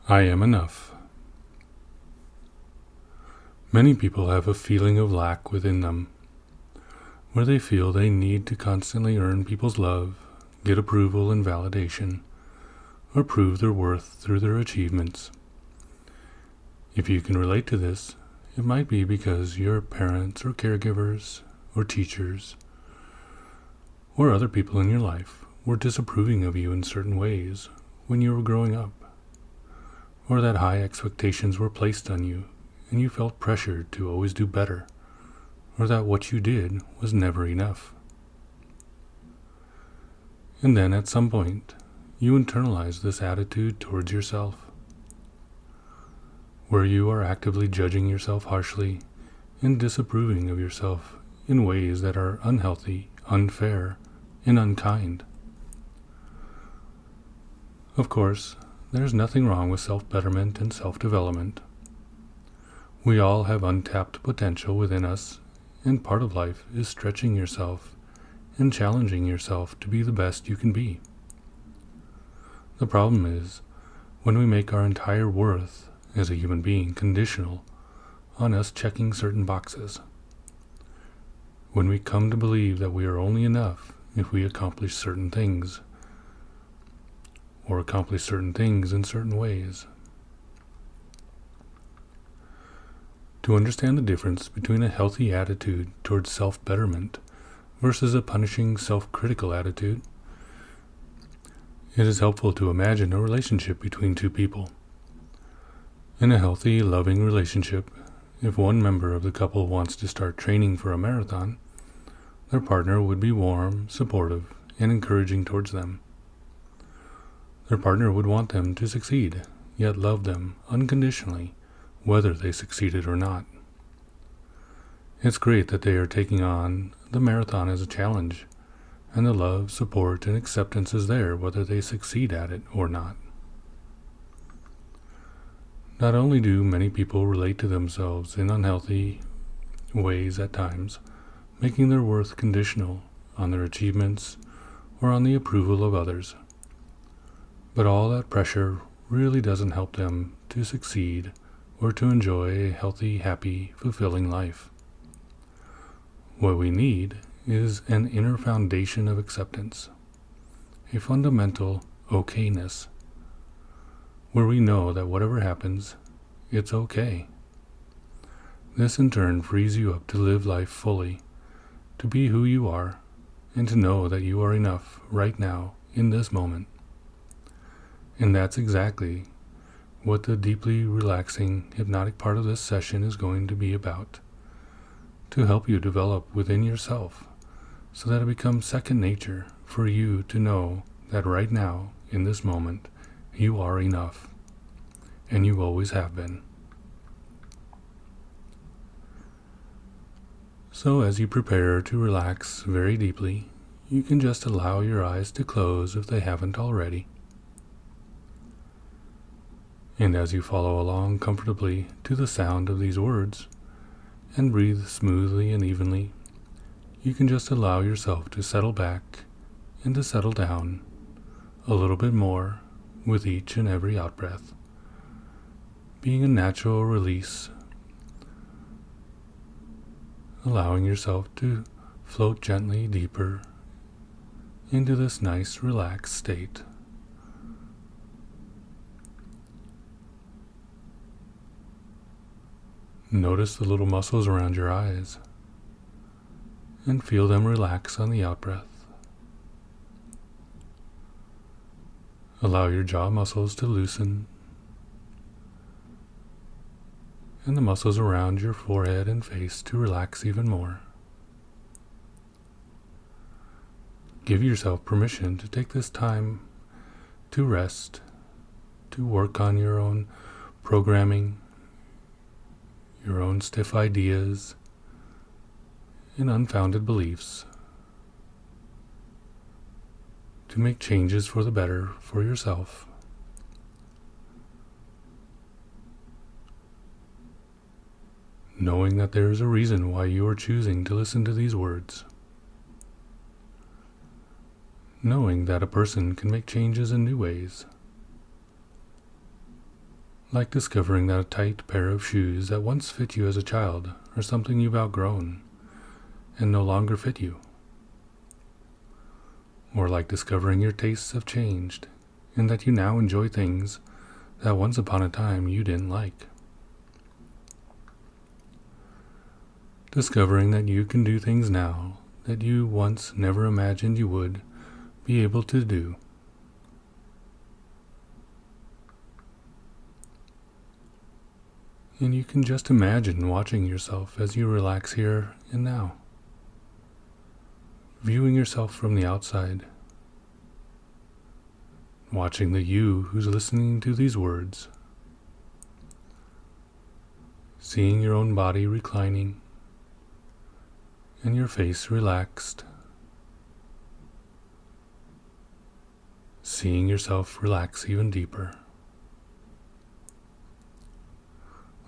I am enough. Many people have a feeling of lack within them, where they feel they need to constantly earn people's love, get approval and validation, or prove their worth through their achievements. If you can relate to this, it might be because your parents or caregivers or teachers or other people in your life were disapproving of you in certain ways when you were growing up, or that high expectations were placed on you and you felt pressured to always do better, or that what you did was never enough. And then at some point, you internalize this attitude towards yourself, where you are actively judging yourself harshly and disapproving of yourself in ways that are unhealthy, unfair, and unkind. Of course, there's nothing wrong with self-betterment and self-development. We all have untapped potential within us, and part of life is stretching yourself and challenging yourself to be the best you can be. The problem is when we make our entire worth as a human being conditional on us checking certain boxes. When we come to believe that we are only enough if we accomplish certain things, or accomplish certain things in certain ways. To understand the difference between a healthy attitude towards self-betterment versus a punishing, self-critical attitude, it is helpful to imagine a relationship between two people. In a healthy, loving relationship, if one member of the couple wants to start training for a marathon, their partner would be warm, supportive, and encouraging towards them. Their partner would want them to succeed, yet love them unconditionally, whether they succeeded or not. It's great that they are taking on the marathon as a challenge, and the love, support, and acceptance is there whether they succeed at it or not. Not only do many people relate to themselves in unhealthy ways at times, making their worth conditional on their achievements or on the approval of others, but all that pressure really doesn't help them to succeed or to enjoy a healthy, happy, fulfilling life. What we need is an inner foundation of acceptance, a fundamental okayness, where we know that whatever happens, it's okay. This in turn frees you up to live life fully, to be who you are, and to know that you are enough right now in this moment. And that's exactly what the deeply relaxing, hypnotic part of this session is going to be about, to help you develop within yourself so that it becomes second nature for you to know that right now, in this moment, you are enough, and you always have been. So as you prepare to relax very deeply, you can just allow your eyes to close if they haven't already. And as you follow along comfortably to the sound of these words, and breathe smoothly and evenly, you can just allow yourself to settle back and to settle down a little bit more with each and every out-breath, being a natural release, allowing yourself to float gently deeper into this nice relaxed state. Notice the little muscles around your eyes and feel them relax on the out-breath. Allow your jaw muscles to loosen and the muscles around your forehead and face to relax even more. Give yourself permission to take this time to rest, to work on your own programming, your own stiff ideas and unfounded beliefs, to make changes for the better for yourself. Knowing that there is a reason why you are choosing to listen to these words. Knowing that a person can make changes in new ways. Like discovering that a tight pair of shoes that once fit you as a child are something you've outgrown and no longer fit you. Or like discovering your tastes have changed and that you now enjoy things that once upon a time you didn't like. Discovering that you can do things now that you once never imagined you would be able to do. And you can just imagine watching yourself as you relax here and now, viewing yourself from the outside, watching the you who's listening to these words, seeing your own body reclining and your face relaxed, seeing yourself relax even deeper.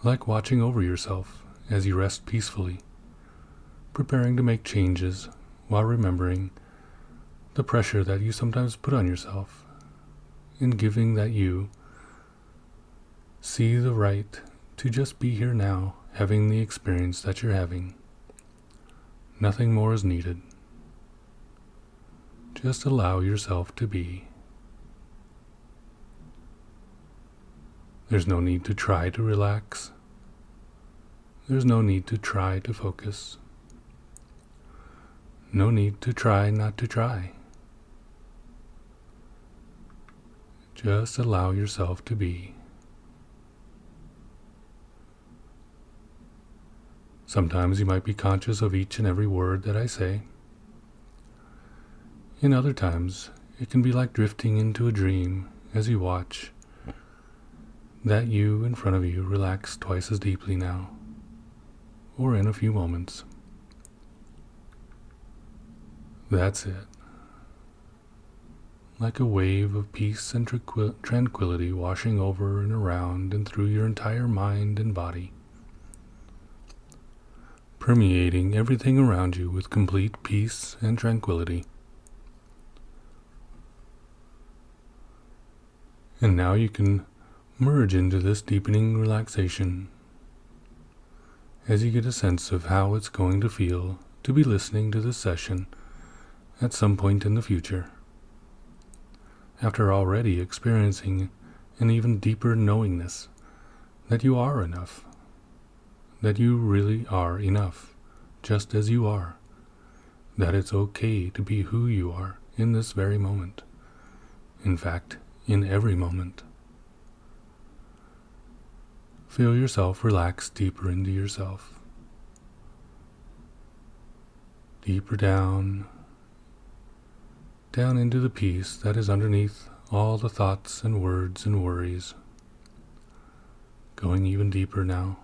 Like watching over yourself as you rest peacefully, preparing to make changes while remembering the pressure that you sometimes put on yourself, and giving that you see the right to just be here now, having the experience that you're having. Nothing more is needed. Just allow yourself to be. There's no need to try to relax. There's no need to try to focus. No need to try not to try. Just allow yourself to be. Sometimes you might be conscious of each and every word that I say. In other times, it can be like drifting into a dream as you watch that you in front of you relax twice as deeply now, or in a few moments. That's it. Like a wave of peace and tranquility washing over and around and through your entire mind and body, permeating everything around you with complete peace and tranquility. And now you can merge into this deepening relaxation as you get a sense of how it's going to feel to be listening to this session at some point in the future, after already experiencing an even deeper knowingness that you are enough, that you really are enough, just as you are, that it's okay to be who you are in this very moment, in fact, in every moment. Feel yourself relax deeper into yourself, deeper down into the peace that is underneath all the thoughts and words and worries, going even deeper now.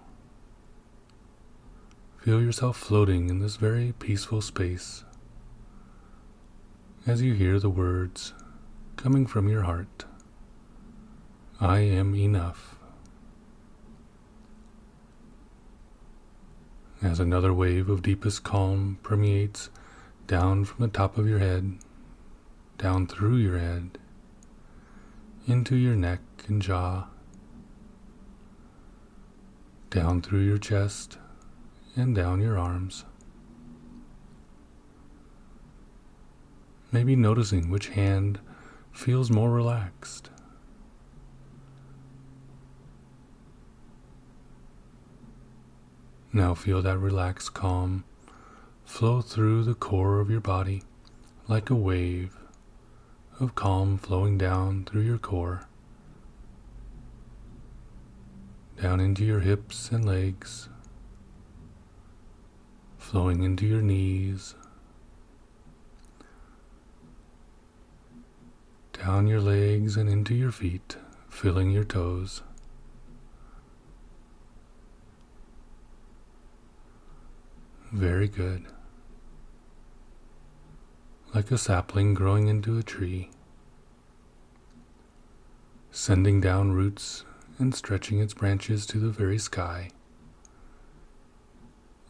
Feel yourself floating in this very peaceful space as you hear the words coming from your heart. I am enough. As another wave of deepest calm permeates down from the top of your head, down through your head, into your neck and jaw, down through your chest, and down your arms. Maybe noticing which hand feels more relaxed. Now feel that relaxed calm flow through the core of your body like a wave of calm flowing down through your core, down into your hips and legs, flowing into your knees, down your legs and into your feet, filling your toes. Very good. Like a sapling growing into a tree, sending down roots and stretching its branches to the very sky.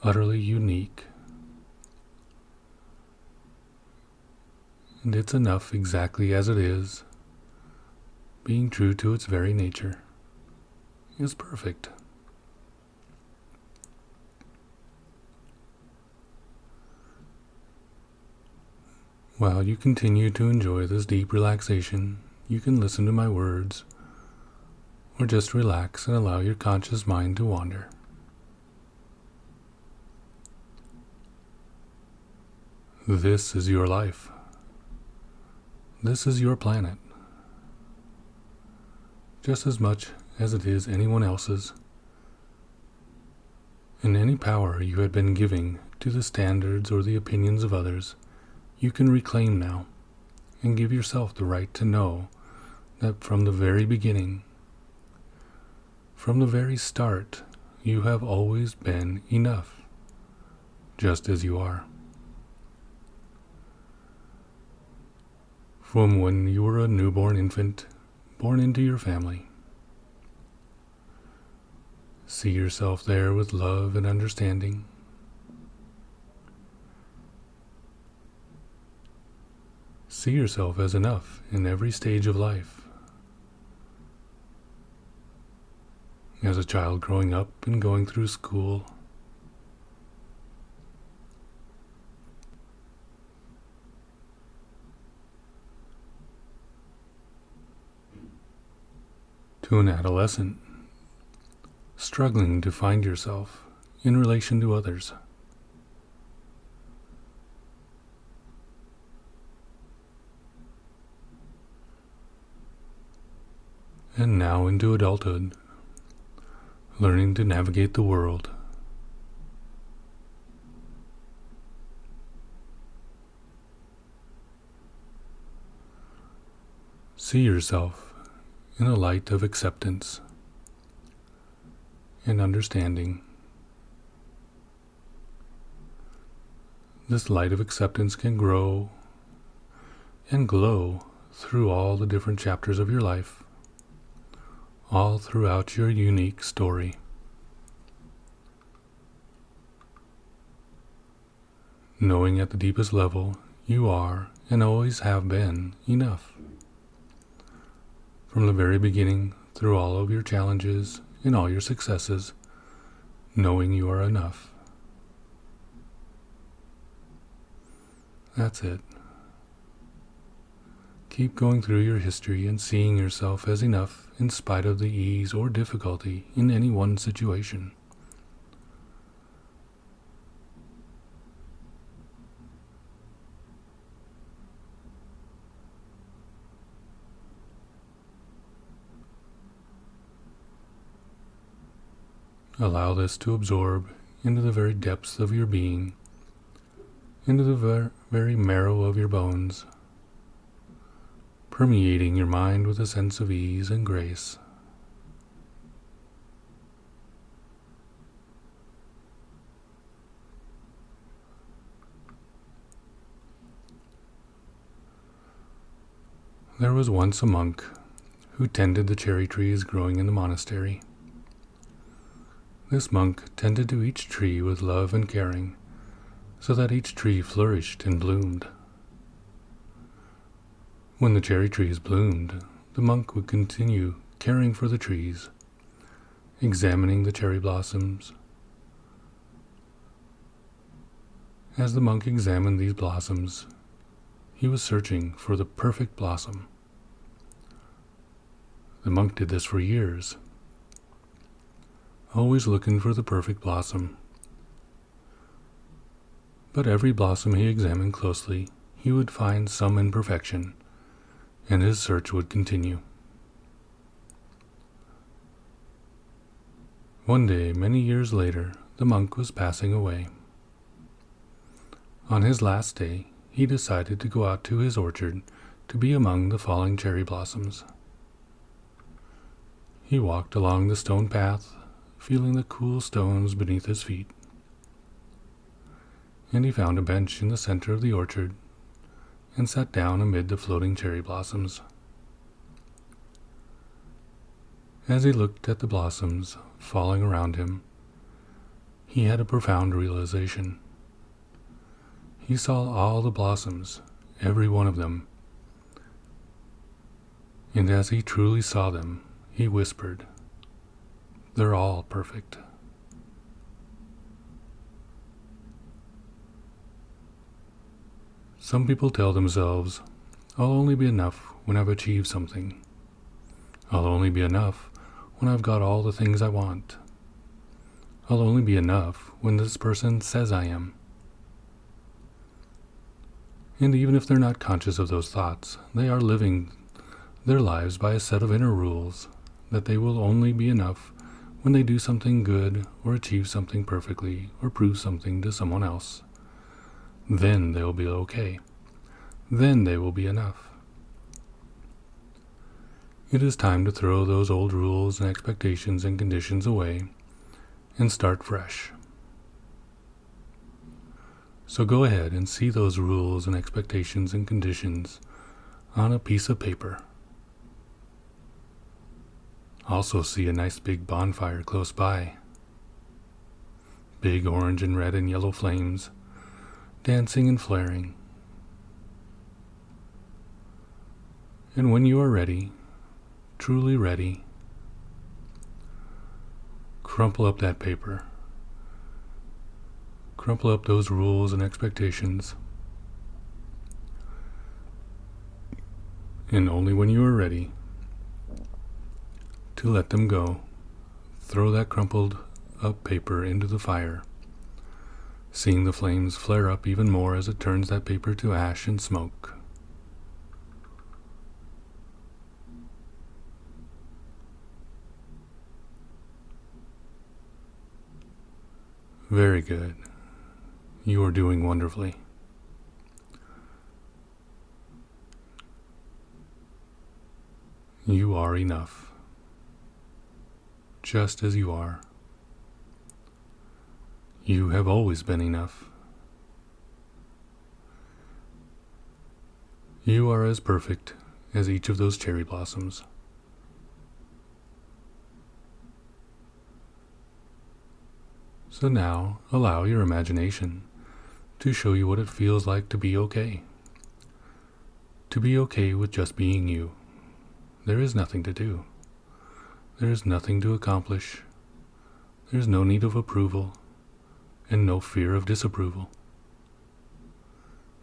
Utterly unique. And it's enough exactly as it is, being true to its very nature, is perfect. While you continue to enjoy this deep relaxation, you can listen to my words, or just relax and allow your conscious mind to wander. This is your life. This is your planet. Just as much as it is anyone else's. And any power you had been giving to the standards or the opinions of others, you can reclaim now, and give yourself the right to know that from the very beginning, from the very start, you have always been enough, just as you are. From when you were a newborn infant, born into your family. See yourself there with love and understanding. See yourself as enough in every stage of life. As a child growing up and going through school. To an adolescent, struggling to find yourself in relation to others. And now into adulthood, learning to navigate the world. See yourself in a light of acceptance and understanding. This light of acceptance can grow and glow through all the different chapters of your life, all throughout your unique story. Knowing at the deepest level you are and always have been enough. From the very beginning, through all of your challenges and all your successes, knowing you are enough. That's it. Keep going through your history and seeing yourself as enough in spite of the ease or difficulty in any one situation. Allow this to absorb into the very depths of your being, into the very marrow of your bones, permeating your mind with a sense of ease and grace. There was once a monk who tended the cherry trees growing in the monastery. This monk tended to each tree with love and caring, so that each tree flourished and bloomed. When the cherry trees bloomed, the monk would continue caring for the trees, examining the cherry blossoms. As the monk examined these blossoms, he was searching for the perfect blossom. The monk did this for years, always looking for the perfect blossom. But every blossom he examined closely, he would find some imperfection, and his search would continue. One day, many years later, the monk was passing away. On his last day, he decided to go out to his orchard to be among the falling cherry blossoms. He walked along the stone path, feeling the cool stones beneath his feet. And he found a bench in the center of the orchard and sat down amid the floating cherry blossoms. As he looked at the blossoms falling around him, he had a profound realization. He saw all the blossoms, every one of them, and as he truly saw them, he whispered, They're all perfect. Some people tell themselves, I'll only be enough when I've achieved something. I'll only be enough when I've got all the things I want. I'll only be enough when this person says I am. And even if they're not conscious of those thoughts, they are living their lives by a set of inner rules that they will only be enough when they do something good or achieve something perfectly or prove something to someone else. Then they'll be okay. Then they will be enough. It is time to throw those old rules and expectations and conditions away and start fresh. So go ahead and see those rules and expectations and conditions on a piece of paper. Also see a nice big bonfire close by. Big orange and red and yellow flames, dancing and flaring. And when you are ready, truly ready, crumple up that paper. Crumple up those rules and expectations. And only when you are ready to let them go, throw that crumpled up paper into the fire, seeing the flames flare up even more as it turns that paper to ash and smoke. Very good. You are doing wonderfully. You are enough, just as you are. You have always been enough. You are as perfect as each of those cherry blossoms. So now, allow your imagination to show you what it feels like to be okay. To be okay with just being you. There is nothing to do. There is nothing to accomplish. There is no need of approval and no fear of disapproval.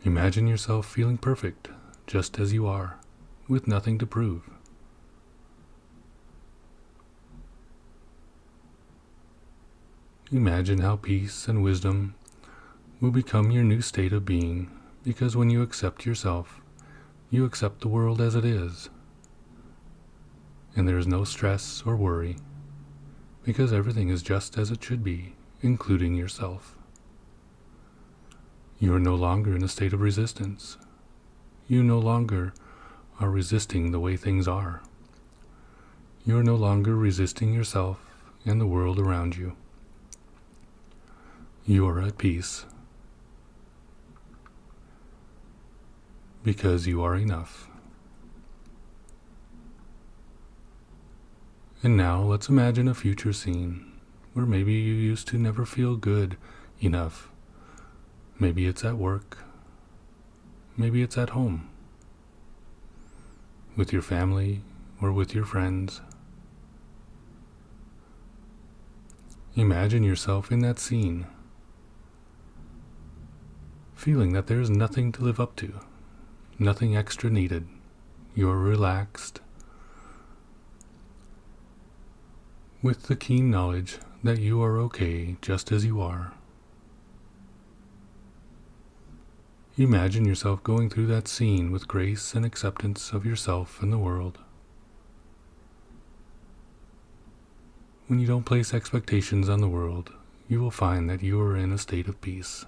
Imagine yourself feeling perfect just as you are, with nothing to prove. Imagine how peace and wisdom will become your new state of being, because when you accept yourself, you accept the world as it is. And there is no stress or worry, because everything is just as it should be, including yourself. You are no longer in a state of resistance. You no longer are resisting the way things are. You are no longer resisting yourself and the world around you. You are at peace, because you are enough. And now let's imagine a future scene where maybe you used to never feel good enough. Maybe it's at work. Maybe it's at home, with your family or with your friends. Imagine yourself in that scene, feeling that there is nothing to live up to, nothing extra needed. You are relaxed, with the keen knowledge that you are okay just as you are. Imagine yourself going through that scene with grace and acceptance of yourself and the world. When you don't place expectations on the world, you will find that you are in a state of peace.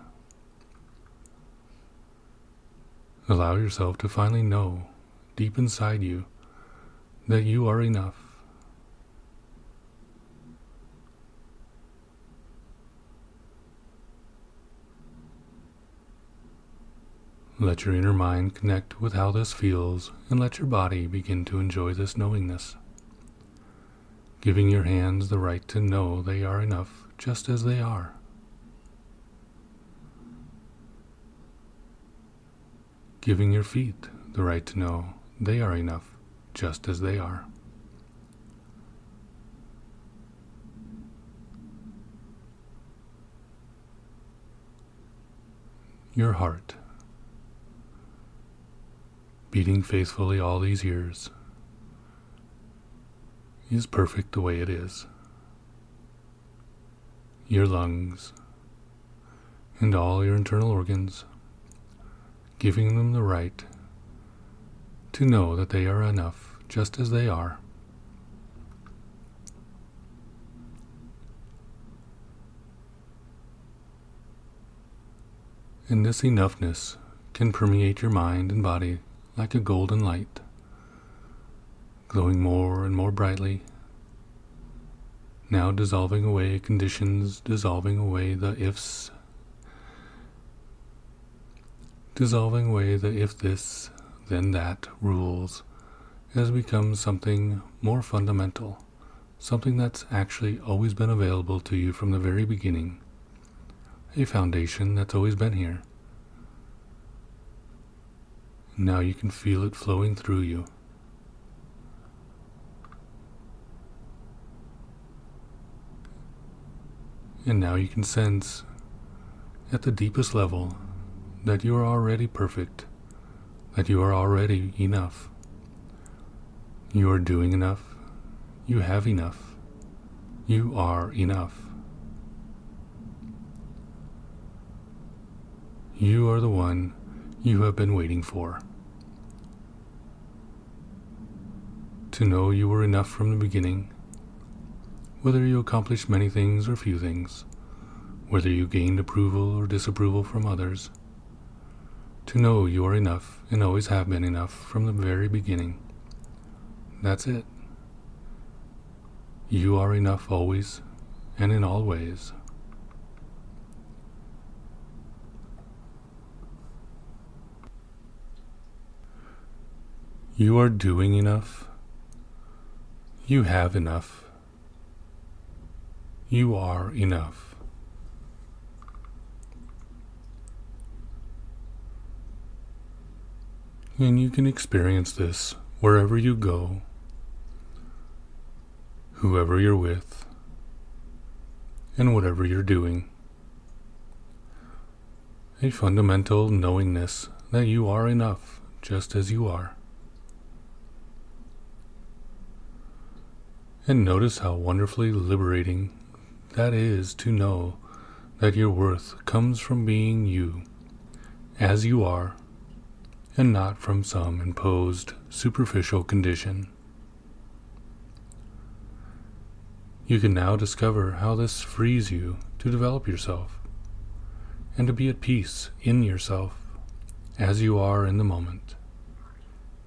Allow yourself to finally know, deep inside you, that you are enough. Let your inner mind connect with how this feels, and let your body begin to enjoy this knowingness, giving your hands the right to know they are enough just as they are. Giving your feet the right to know they are enough just as they are. your heart, beating faithfully all these years, is perfect the way it is. Your lungs and all your internal organs, giving them the right to know that they are enough just as they are. And this enoughness can permeate your mind and body like a golden light, glowing more and more brightly, now dissolving away conditions, dissolving away the ifs, dissolving away the if this, then that rules, as it becomes something more fundamental, something that's actually always been available to you from the very beginning, a foundation that's always been here. Now you can feel it flowing through you. And now you can sense at the deepest level that you are already perfect, that you are already enough. You are doing enough. You have enough. You are enough. You are the one you have been waiting for. To know you were enough from the beginning, whether you accomplished many things or few things, whether you gained approval or disapproval from others. To know you are enough and always have been enough from the very beginning. That's it. You are enough always and in all ways. You are doing enough. You have enough. You are enough. And you can experience this wherever you go, whoever you're with, and whatever you're doing. A fundamental knowingness that you are enough just as you are. And notice how wonderfully liberating that is to know that your worth comes from being you, as you are, and not from some imposed superficial condition. You can now discover how this frees you to develop yourself and to be at peace in yourself as you are in the moment,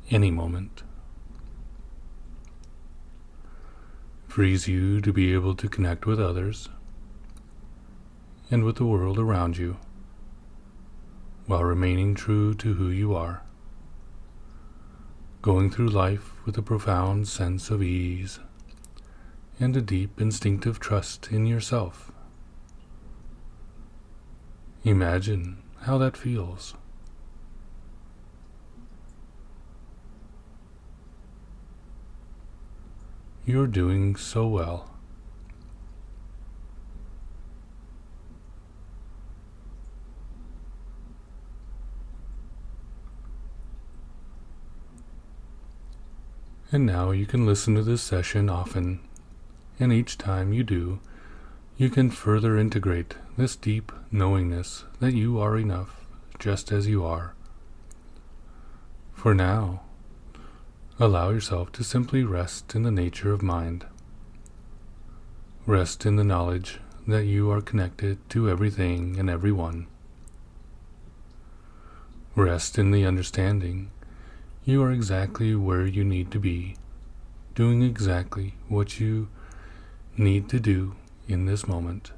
any moment. Frees you to be able to connect with others and with the world around you while remaining true to who you are, going through life with a profound sense of ease and a deep instinctive trust in yourself. Imagine how that feels. You're doing so well. And now you can listen to this session often, and each time you do, you can further integrate this deep knowingness that you are enough just as you are. For now, allow yourself to simply rest in the nature of mind. Rest in the knowledge that you are connected to everything and everyone. Rest in the understanding you are exactly where you need to be, doing exactly what you need to do in this moment.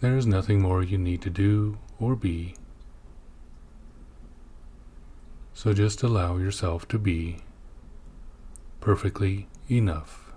There is nothing more you need to do or be. So just allow yourself to be perfectly enough.